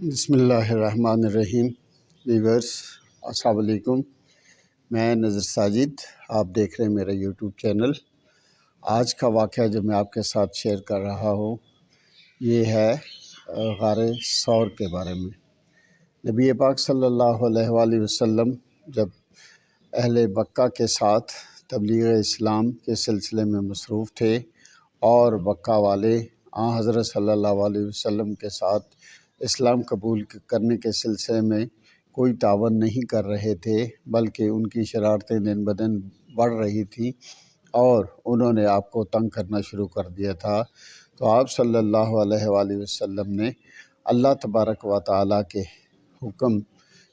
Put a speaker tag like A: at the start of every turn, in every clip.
A: بسم اللہ الرحمن الرحیم۔ ویورز السلام علیکم، میں نذر ساجد، آپ دیکھ رہے ہیں میرا یوٹیوب چینل۔ آج کا واقعہ جو میں آپ کے ساتھ شیئر کر رہا ہوں یہ ہے غار ثور کے بارے میں۔ نبی پاک صلی اللہ علیہ وآلہ وسلم جب اہل مکہ کے ساتھ تبلیغ اسلام کے سلسلے میں مصروف تھے اور مکہ والے حضرت صلی اللہ علیہ وسلم کے ساتھ اسلام قبول کرنے کے سلسلے میں کوئی تعاون نہیں کر رہے تھے، بلکہ ان کی شرارتیں دن بدن بڑھ رہی تھیں اور انہوں نے آپ کو تنگ کرنا شروع کر دیا تھا، تو آپ صلی اللہ علیہ وآلہ وسلم نے اللہ تبارک و تعالیٰ کے حکم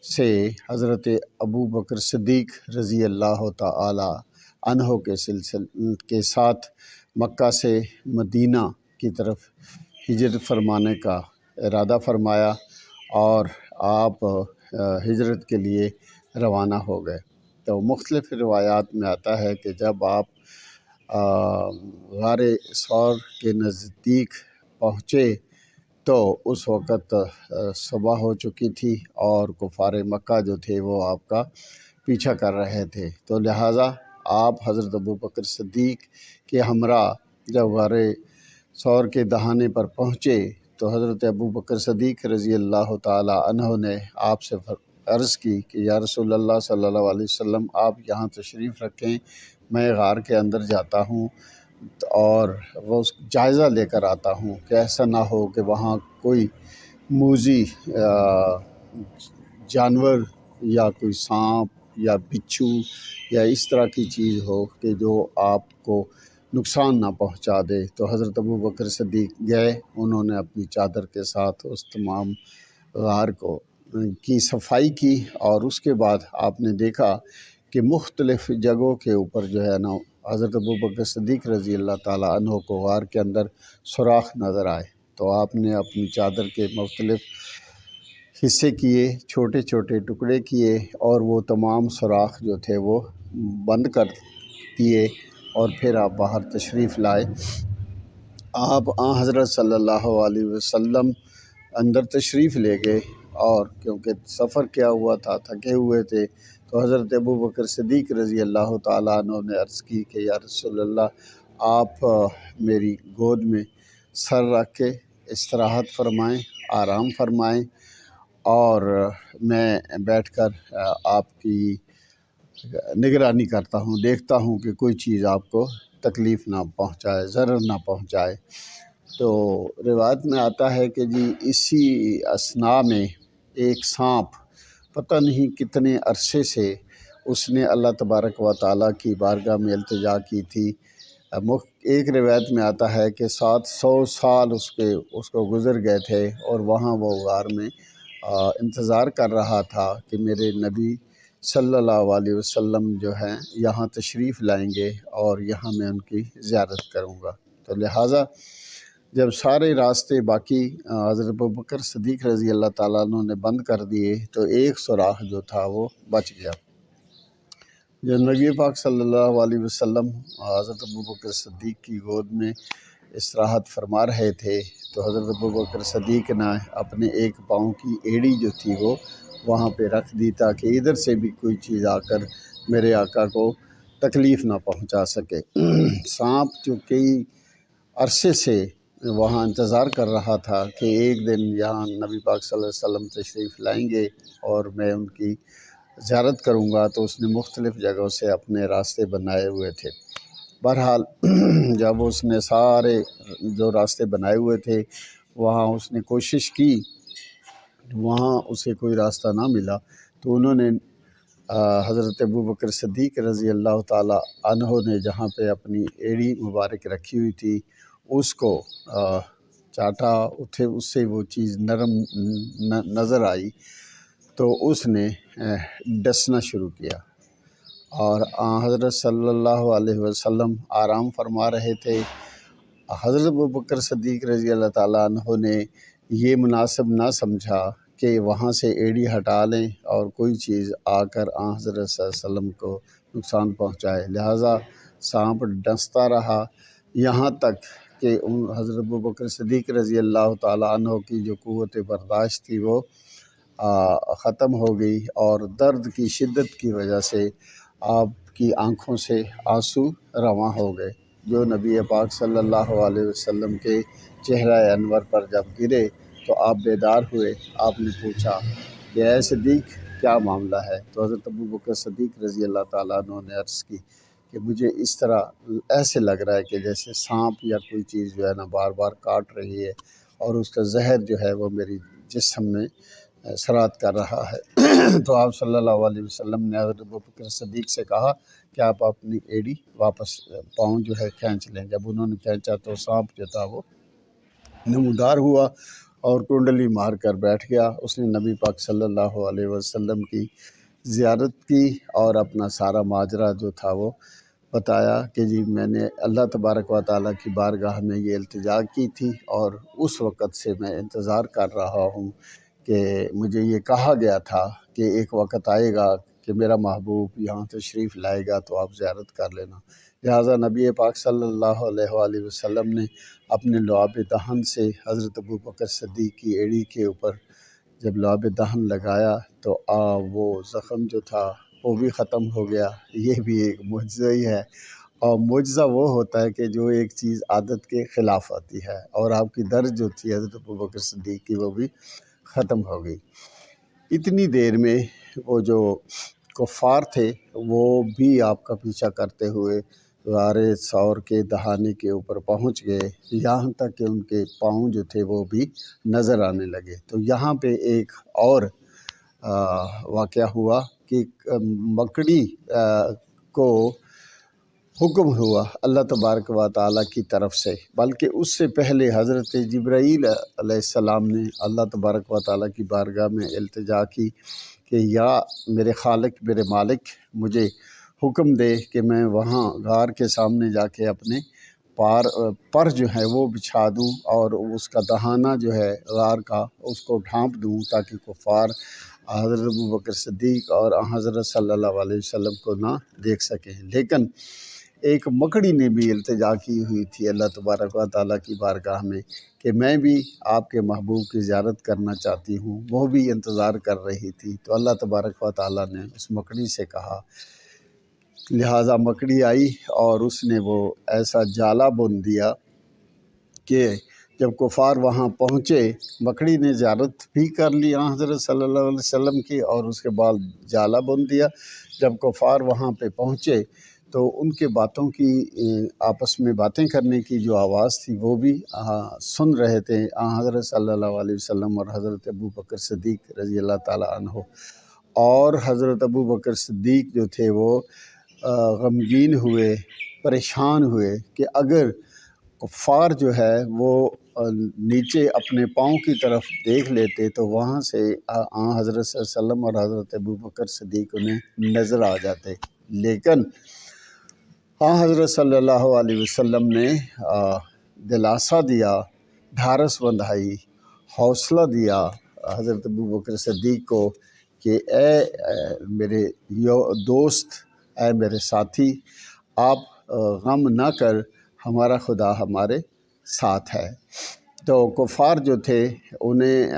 A: سے حضرت ابو بکر صدیق رضی اللہ تعالی عنہ کے ساتھ مکہ سے مدینہ کی طرف ہجرت فرمانے کا ارادہ فرمایا اور آپ ہجرت کے لیے روانہ ہو گئے۔ تو مختلف روایات میں آتا ہے کہ جب آپ غار ثور کے نزدیک پہنچے تو اس وقت صبح ہو چکی تھی اور کفار مکہ جو تھے وہ آپ کا پیچھا کر رہے تھے، تو لہٰذا آپ حضرت ابو بکر صدیق کے ہمراہ جب غار ثور کے دہانے پر پہنچے تو حضرت ابو بکر صدیق رضی اللہ تعالی عنہ نے آپ سے عرض کی کہ یا رسول اللہ صلی اللہ علیہ وسلم، آپ یہاں تشریف رکھیں، میں غار کے اندر جاتا ہوں اور وہ جائزہ لے کر آتا ہوں کہ ایسا نہ ہو کہ وہاں کوئی موذی جانور یا کوئی سانپ یا بچھو یا اس طرح کی چیز ہو کہ جو آپ کو نقصان نہ پہنچا دے۔ تو حضرت ابو بکر صدیق گئے، انہوں نے اپنی چادر کے ساتھ اس تمام غار کی صفائی کی اور اس کے بعد آپ نے دیکھا کہ مختلف جگہوں کے اوپر جو ہے نا حضرت ابو بکر صدیق رضی اللہ تعالیٰ عنہ کو غار کے اندر سوراخ نظر آئے، تو آپ نے اپنی چادر کے مختلف حصے کیے، چھوٹے چھوٹے ٹکڑے کیے اور وہ تمام سوراخ جو تھے وہ بند کر دیے اور پھر آپ باہر تشریف لائے۔ آپ حضرت صلی اللہ علیہ وسلم اندر تشریف لے گئے اور کیونکہ سفر کیا ہوا تھا، تھکے ہوئے تھے، تو حضرت ابو بکر صدیق رضی اللہ تعالیٰ عنہ نے عرض کی کہ یا رسول اللہ، آپ میری گود میں سر رکھ کے استراحت فرمائیں، آرام فرمائیں اور میں بیٹھ کر آپ کی نگرانی کرتا ہوں، دیکھتا ہوں کہ کوئی چیز آپ کو تکلیف نہ پہنچائے، ضرر نہ پہنچائے۔ تو روایت میں آتا ہے کہ جی اسی اثناء میں ایک سانپ پتہ نہیں کتنے عرصے سے اس نے اللہ تبارک و تعالیٰ کی بارگاہ میں التجا کی تھی۔ ایک روایت میں آتا ہے کہ 700 سال اس کو گزر گئے تھے اور وہاں وہ غار میں انتظار کر رہا تھا کہ میرے نبی صلی اللہ علیہ وسلم جو ہیں یہاں تشریف لائیں گے اور یہاں میں ان کی زیارت کروں گا۔ تو لہٰذا جب سارے راستے باقی حضرت ابوبکر صدیق رضی اللہ تعالیٰ عنہ نے بند کر دیے تو ایک سوراخ جو تھا وہ بچ گیا۔ جب نبی پاک صلی اللہ علیہ وسلم حضرت ابوبکر صدیق کی گود میں استراحت فرما رہے تھے تو حضرت ابوبکر صدیق نے اپنے ایک پاؤں کی ایڑی جو تھی وہ وہاں پہ رکھ دی تاکہ ادھر سے بھی کوئی چیز آ کر میرے آقا کو تکلیف نہ پہنچا سکے۔ سانپ جو کئی عرصے سے وہاں انتظار کر رہا تھا کہ ایک دن یہاں نبی پاک صلی اللہ علیہ وسلم تشریف لائیں گے اور میں ان کی زیارت کروں گا، تو اس نے مختلف جگہوں سے اپنے راستے بنائے ہوئے تھے۔ بہرحال جب اس نے سارے جو راستے بنائے ہوئے تھے وہاں اس نے کوشش کی، وہاں اسے کوئی راستہ نہ ملا، تو انہوں نے حضرت ابوبکر صدیق رضی اللہ تعالیٰ عنہ نے جہاں پہ اپنی ایڑی مبارک رکھی ہوئی تھی اس کو چاٹا، اس سے وہ چیز نرم نظر آئی تو اس نے ڈسنا شروع کیا اور حضرت صلی اللہ علیہ وسلم آرام فرما رہے تھے۔ حضرت ابوبکر صدیق رضی اللہ تعالیٰ عنہ نے یہ مناسب نہ سمجھا کہ وہاں سے ایڑی ہٹا لیں اور کوئی چیز آ کر حضرت صلی اللہ علیہ وسلم کو نقصان پہنچائے، لہٰذا سانپ ڈستا رہا یہاں تک کہ حضرت ابوبکر صدیق رضی اللہ تعالیٰ عنہ کی جو قوت برداشت تھی وہ ختم ہو گئی، اور درد کی شدت کی وجہ سے آپ کی آنکھوں سے آنسو رواں ہو گئے، جو نبی پاک صلی اللہ علیہ وسلم کے چہرہ انور پر جب گرے تو آپ بیدار ہوئے۔ آپ نے پوچھا کہ اے صدیق کیا معاملہ ہے؟ تو حضرت ابوبکر صدیق رضی اللہ تعالیٰ عنہ نے عرض کی کہ مجھے اس طرح ایسے لگ رہا ہے کہ جیسے سانپ یا کوئی چیز جو ہے نا بار بار کاٹ رہی ہے، اور اس کا زہر جو ہے وہ میری جسم میں سرات کر رہا ہے۔ تو آپ صلی اللہ علیہ وسلم نے حضرت ابوبکر صدیق سے کہا کہ آپ اپنی ایڑی واپس پاؤں جو ہے کھینچ لیں۔ جب انہوں نے کھینچا تو سانپ جو تھا وہ نمودار ہوا اور کنڈلی مار کر بیٹھ گیا۔ اس نے نبی پاک صلی اللہ علیہ وسلم کی زیارت کی اور اپنا سارا ماجرا جو تھا وہ بتایا کہ جی میں نے اللہ تبارک و تعالیٰ کی بارگاہ میں یہ التجا کی تھی، اور اس وقت سے میں انتظار کر رہا ہوں کہ مجھے یہ کہا گیا تھا کہ ایک وقت آئے گا کہ میرا محبوب یہاں تشریف لائے گا تو آپ زیارت کر لینا۔ لہٰذا نبی پاک صلی اللہ علیہ وآلہ وسلم نے اپنے لعاب دہن سے حضرت ابوبکر صدیق کی ایڑی کے اوپر جب لعاب دہن لگایا تو وہ زخم جو تھا وہ بھی ختم ہو گیا۔ یہ بھی ایک معجزہ ہی ہے، اور معجزہ وہ ہوتا ہے کہ جو ایک چیز عادت کے خلاف آتی ہے، اور آپ کی درد جو تھی حضرت ابوبکر صدیق کی وہ بھی ختم ہو گئی۔ اتنی دیر میں وہ جو کفار تھے وہ بھی آپ کا پیچھا کرتے ہوئے غار ثور کے دہانے کے اوپر پہنچ گئے، یہاں تک کہ ان کے پاؤں جو تھے وہ بھی نظر آنے لگے۔ تو یہاں پہ ایک اور واقعہ ہوا کہ مکڑی کو حکم ہوا اللہ تبارک و تعالیٰ کی طرف سے، بلکہ اس سے پہلے حضرت جبرائیل علیہ السلام نے اللہ تبارک و تعالیٰ کی بارگاہ میں التجا کی کہ یا میرے خالق میرے مالک مجھے حکم دے کہ میں وہاں غار کے سامنے جا کے اپنے پر جو ہے وہ بچھا دوں، اور اس کا دہانہ جو ہے غار کا اس کو ڈھانپ دوں، تاکہ کفار حضرت ابوبکر صدیق اور حضرت صلی اللہ علیہ وسلم کو نہ دیکھ سکیں۔ لیکن ایک مکڑی نے بھی التجا کی ہوئی تھی اللہ تبارک و تعالیٰ کی بارگاہ میں کہ میں بھی آپ کے محبوب کی زیارت کرنا چاہتی ہوں، وہ بھی انتظار کر رہی تھی۔ تو اللہ تبارک و تعالیٰ نے اس مکڑی سے کہا، لہٰذا مکڑی آئی اور اس نے وہ ایسا جالا بن دیا کہ جب کفار وہاں پہنچے، مکڑی نے زیارت بھی کر لی حضرت صلی اللہ علیہ وسلم کی، اور اس کے بعد جالا بن دیا۔ جب کفار وہاں پہ پہنچے تو ان کے باتوں کی آپس میں باتیں کرنے کی جو آواز تھی وہ بھی سن رہے تھے حضرت صلی اللہ علیہ وسلم اور حضرت ابوبکر صدیق رضی اللہ تعالیٰ عنہ۔ اور حضرت ابوبکر صدیق جو تھے وہ غمگین ہوئے، پریشان ہوئے کہ اگر کفار جو ہے وہ نیچے اپنے پاؤں کی طرف دیکھ لیتے تو وہاں سے حضرت صلی اللہ علیہ وسلم اور حضرت ابوبکر صدیق انہیں نظر آ جاتے۔ لیکن حضرت صلی اللہ علیہ وسلم نے دلاسا دیا، ڈھارس بندھائی، حوصلہ دیا حضرت ابوبکر صدیق کو کہ اے میرے دوست، اے میرے ساتھی، آپ غم نہ کر، ہمارا خدا ہمارے ساتھ ہے۔ تو کفار جو تھے انہیں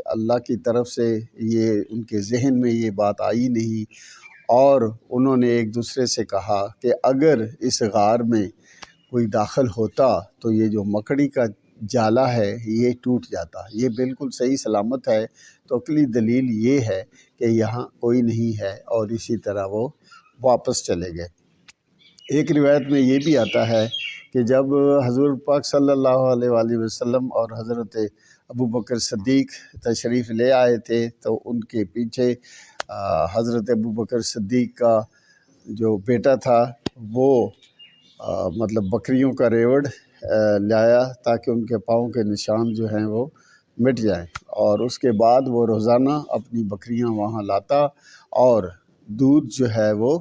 A: اللہ کی طرف سے یہ ان کے ذہن میں یہ بات آئی نہیں، اور انہوں نے ایک دوسرے سے کہا کہ اگر اس غار میں کوئی داخل ہوتا تو یہ جو مکڑی کا جالا ہے یہ ٹوٹ جاتا، یہ بالکل صحیح سلامت ہے، تو عقلی دلیل یہ ہے کہ یہاں کوئی نہیں ہے، اور اسی طرح وہ واپس چلے گئے۔ ایک روایت میں یہ بھی آتا ہے کہ جب حضور پاک صلی اللہ علیہ وآلہ وسلم اور حضرت ابوبکر صدیق تشریف لے آئے تھے تو ان کے پیچھے حضرت ابوبکر صدیق کا جو بیٹا تھا وہ مطلب بکریوں کا ریوڑ لایا تاکہ ان کے پاؤں کے نشان جو ہیں وہ مٹ جائیں، اور اس کے بعد وہ روزانہ اپنی بکریاں وہاں لاتا اور دودھ جو ہے وہ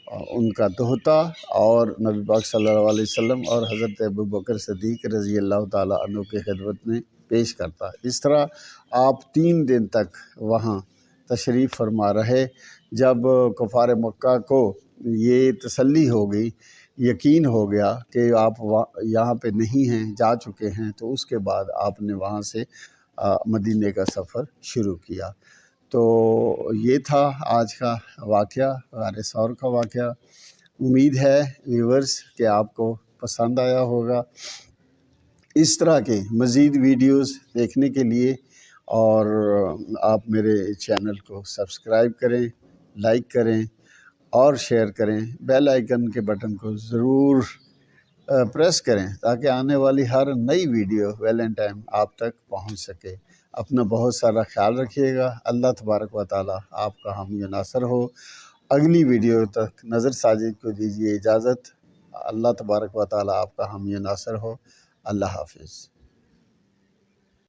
A: ان کا دہتا اور نبی پاک صلی اللہ علیہ وسلم اور حضرت ابوبکر صدیق رضی اللہ تعالیٰ عنہ کے خدمت میں پیش کرتا۔ اس طرح آپ 3 دن تک وہاں تشریف فرما رہے۔ جب کفار مکہ کو یہ تسلی ہو گئی یقین ہو گیا کہ آپ یہاں پہ نہیں ہیں، جا چکے ہیں، تو اس کے بعد آپ نے وہاں سے مدینے کا سفر شروع کیا۔ تو یہ تھا آج کا واقعہ، غار ثور کا واقعہ۔ امید ہے ویورز کہ آپ کو پسند آیا ہوگا۔ اس طرح کے مزید ویڈیوز دیکھنے کے لیے اور آپ میرے چینل کو سبسکرائب کریں، لائک کریں اور شیئر کریں۔ بیل آئیکن کے بٹن کو ضرور پریس کریں تاکہ آنے والی ہر نئی ویڈیو ویلن ٹائم آپ تک پہنچ سکے۔ اپنا بہت سارا خیال رکھیے گا۔ اللہ تبارک و تعالی آپ کا حامی و ناصر ہو۔ اگلی ویڈیو تک نظر ساجد کو دیجیے اجازت۔ اللہ تبارک و تعالی آپ کا حامی و ناصر ہو۔ اللہ حافظ۔